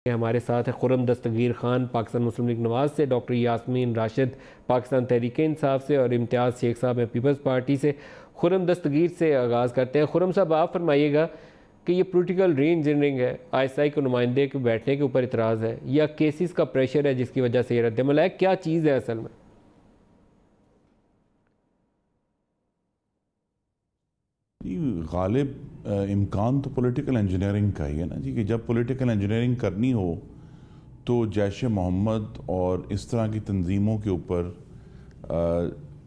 हमारे साथ है खुर्रम दस्तगीर खान पाकिस्तान मुस्लिम लीग नवाज से, डॉक्टर यास्मीन राशिद पाकिस्तान तहरीक इंसाफ से और इम्तियाज़ शेख साहब हैं पीपल्स पार्टी से। खुर्रम दस्तगीर से आगाज़ करते हैं। खुर्रम साहब, आप फरमाइएगा कि ये पोलिटिकल री इंजीनियरिंग है, ISI के नुमाइंदे के बैठने के ऊपर इतराज़ है, या केसेस का प्रेशर है जिसकी वजह से ये रद्दमल है? क्या चीज़ है असल में? जी गालिब इम्कान तो पॉलिटिकल इंजीनियरिंग का ही है ना जी, कि जब पॉलिटिकल इंजीनियरिंग करनी हो तो जैश मोहम्मद और इस तरह की तंजीमों के ऊपर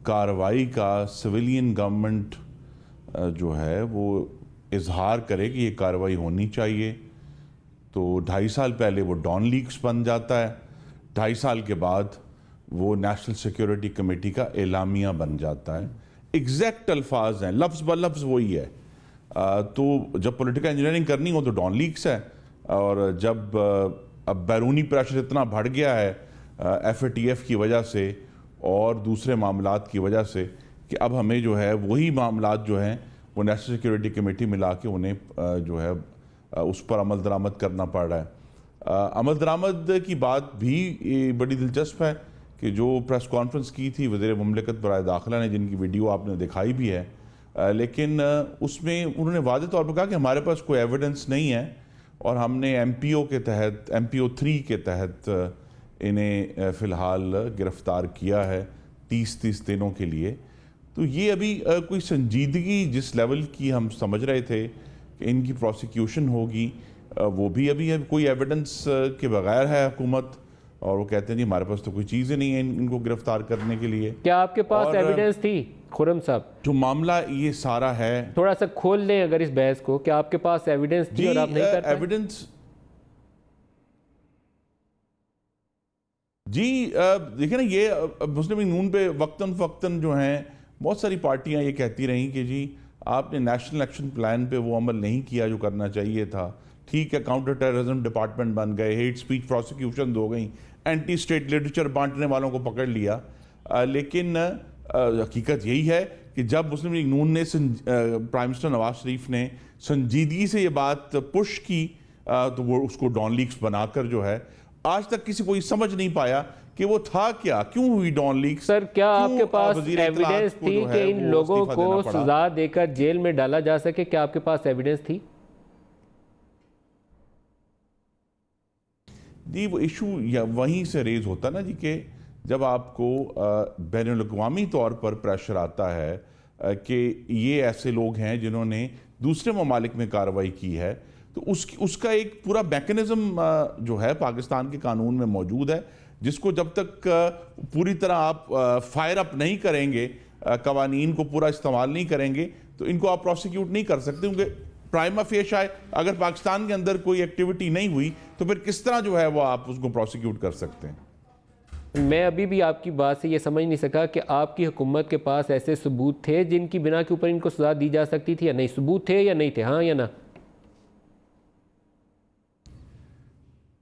कार्रवाई का सिविलियन गवर्नमेंट जो है वो इजहार करे कि ये कार्रवाई होनी चाहिए। तो 2.5 साल पहले वो डॉन लीक्स बन जाता है, 2.5 साल के बाद वो नेशनल सिक्योरिटी कमेटी का एलामिया बन जाता है। एग्जैक्ट अल्फाज हैं, लफ्ज़ ब लफ्ज़ वही है। तो जब पॉलिटिकल इंजीनियरिंग करनी हो तो डॉन लीक्स है, और जब अब बैरूनी प्रेशर इतना बढ़ गया है FATF की वजह से और दूसरे मामलात की वजह से कि अब हमें जो है वही मामलात जो हैं वो नेशनल सिक्योरिटी कमेटी मिला के उन्हें जो है उस पर अमल दरामद करना पड़ रहा है। अमल दरामद की बात भी बड़ी दिलचस्प है कि जो प्रेस कॉन्फ्रेंस की थी वज़ीर मुमलिकत बराए दाखिला ने, जिनकी वीडियो आपने दिखाई भी है, लेकिन उसमें उन्होंने वाज़ेह तौर पर कहा कि हमारे पास कोई एविडेंस नहीं है और हमने MPO के तहत MPO 3 के तहत इन्हें फ़िलहाल गिरफ़्तार किया है 30 दिनों के लिए। तो ये अभी कोई संजीदगी जिस लेवल की हम समझ रहे थे कि इनकी प्रोसिक्यूशन होगी, वो भी अभी कोई एविडेंस के बगैर है हुकूमत, और वो कहते हैं जी हमारे पास तो कोई चीज़ ही नहीं है इनको गिरफ्तार करने के लिए। क्या आपके पास एविडेंस थी खुर्रम साहब? जो मामला ये सारा है, थोड़ा सा खोल लें अगर इस बहस को, क्या आपके पास एविडेंस थी और आप नहीं कर पाए? एविडेंस जी देखिए ना, ये मुस्लिम लीग नून पे वक्तन फ़क्तन जो हैं बहुत सारी पार्टियां ये कहती रहीं कि जी आपने नेशनल एक्शन प्लान पे वो अमल नहीं किया जो करना चाहिए था। ठीक है, काउंटर टेररिज्म डिपार्टमेंट बन गए, हेट स्पीच प्रोसिक्यूशन हो गई, एंटी स्टेट लिटरेचर बांटने वालों को पकड़ लिया, लेकिन हकीकत यही है कि जब मुस्लिम लीग नून ने प्राइम मिनिस्टर नवाज शरीफ ने संजीदगी से ये बात पुश की, तो वो उसको डॉन लीक्स बनाकर जो है आज तक किसी को ये समझ नहीं पाया कि वो था क्या, क्यों हुई डॉन लीक्स। सर, क्या आपके पास एविडेंस थी कि इन लोगों को सजा देकर जेल में डाला जा सके? क्या आपके पास एविडेंस थी? जी वो इशू वहीं से रेज होता ना जी, कि जब आपको बैनुल-अक़वामी तौर पर प्रेशर आता है कि ये ऐसे लोग हैं जिन्होंने दूसरे ममालिक में कार्रवाई की है, तो उसका एक पूरा मैकेनिज़्म जो है पाकिस्तान के कानून में मौजूद है, जिसको जब तक पूरी तरह आप फायर अप नहीं करेंगे, कवानीन को पूरा इस्तेमाल नहीं करेंगे, तो इनको आप प्रोसिक्यूट नहीं कर सकते। क्योंकि प्राइमा फेश आए, अगर पाकिस्तान के अंदर कोई एक्टिविटी नहीं हुई तो फिर किस तरह जो है वो आप उसको प्रोसिक्यूट कर सकते हैं। मैं अभी भी आपकी बात से ये समझ नहीं सका कि आपकी हुकूमत के पास ऐसे सबूत थे जिनकी बिना के ऊपर इनको सजा दी जा सकती थी या नहीं? सबूत थे या नहीं थे, हाँ या ना?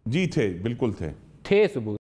जी थे, बिल्कुल थे सबूत।